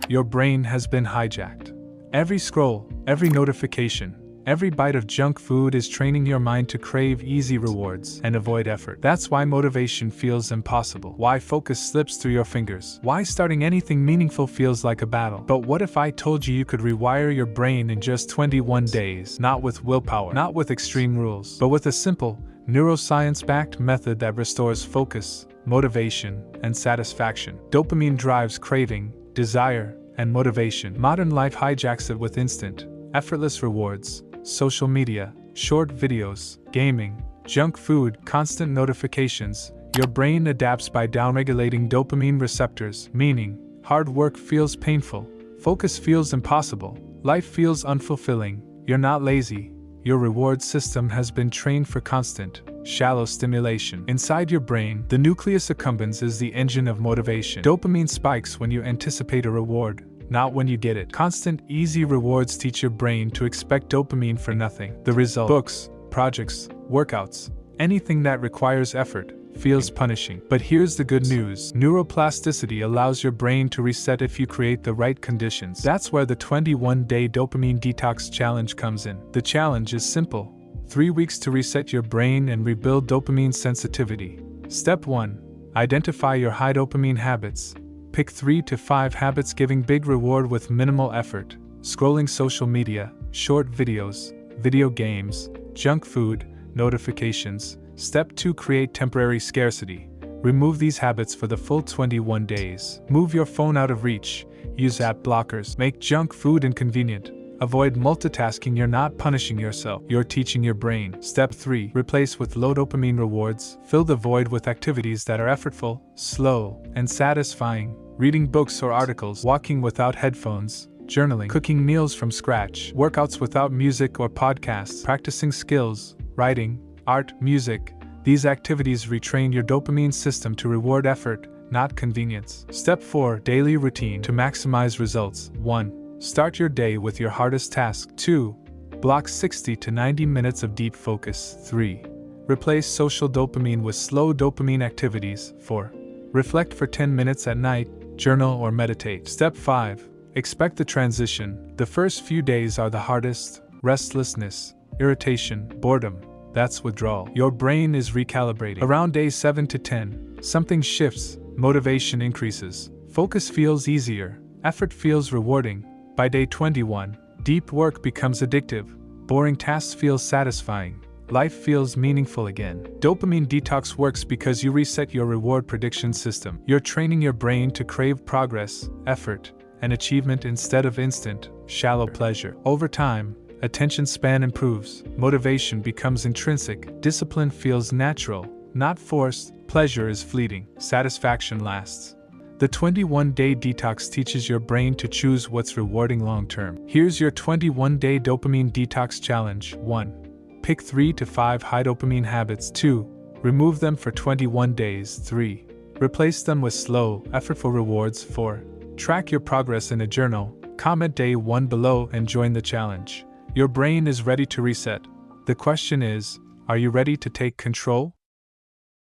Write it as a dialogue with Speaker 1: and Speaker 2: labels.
Speaker 1: Your brain has been hijacked. Every scroll, every notification, every bite of junk food is training your mind to crave easy rewards and avoid effort. That's why motivation feels impossible. Why focus slips through your fingers. Why starting anything meaningful feels like a battle. But what if I told you could rewire your brain in just 21 days? Not with willpower, not with extreme rules, but with a simple, neuroscience-backed method that restores focus, motivation, and satisfaction. Dopamine drives craving, desire, and motivation. Modern life hijacks it with instant, effortless rewards. Social media, short videos, gaming, junk food, constant notifications. Your brain adapts by downregulating dopamine receptors, meaning hard work feels painful, focus feels impossible, life feels unfulfilling. You're not lazy. Your reward system has been trained for constant, shallow stimulation. Inside your brain, the nucleus accumbens is the engine of motivation. Dopamine spikes when you anticipate a reward, not when you get it. Constant, easy rewards teach your brain to expect dopamine for nothing. The result: books, projects, workouts, anything that requires effort feels punishing. But here's the good news. Neuroplasticity allows your brain to reset if you create the right conditions. That's where the 21-day dopamine detox challenge comes in. The challenge is simple. 3 weeks to reset your brain and rebuild dopamine sensitivity. Step 1. Identify your high dopamine habits. Pick 3 to 5 habits giving big reward with minimal effort. Scrolling social media, short videos, video games, junk food, notifications. Step 2. Create temporary scarcity. Remove these habits for the full 21 days. Move your phone out of reach. Use app blockers. Make junk food inconvenient. Avoid multitasking. You're not punishing yourself, you're teaching your brain. Step 3. Replace with low dopamine rewards. Fill the void with activities that are effortful, slow, and satisfying. Reading books or articles, walking without headphones, journaling, cooking meals from scratch, workouts without music or podcasts, practicing skills, writing, art, music. These activities retrain your dopamine system to reward effort, not convenience. Step 4. Daily routine to maximize results. 1. Start your day with your hardest task. 2. Block 60 to 90 minutes of deep focus. 3. Replace social dopamine with slow dopamine activities. 4. Reflect for 10 minutes at night, journal or meditate. Step 5. Expect the transition. The first few days are the hardest. Restlessness, irritation, boredom. That's withdrawal. Your brain is recalibrating. Around day 7 to 10, something shifts, motivation increases, focus feels easier, effort feels rewarding. By day 21, deep work becomes addictive, boring tasks feel satisfying, life feels meaningful again. Dopamine detox works because you reset your reward prediction system. You're training your brain to crave progress, effort, and achievement instead of instant, shallow pleasure. Over time, attention span improves, motivation becomes intrinsic, discipline feels natural, not forced, pleasure is fleeting, satisfaction lasts. The 21-day detox teaches your brain to choose what's rewarding long-term. Here's your 21-day dopamine detox challenge. 1. Pick 3 to 5 high dopamine habits. 2. Remove them for 21 days. 3. Replace them with slow, effortful rewards. 4. Track your progress in a journal. Comment day 1 below and join the challenge. Your brain is ready to reset. The question is, are you ready to take control?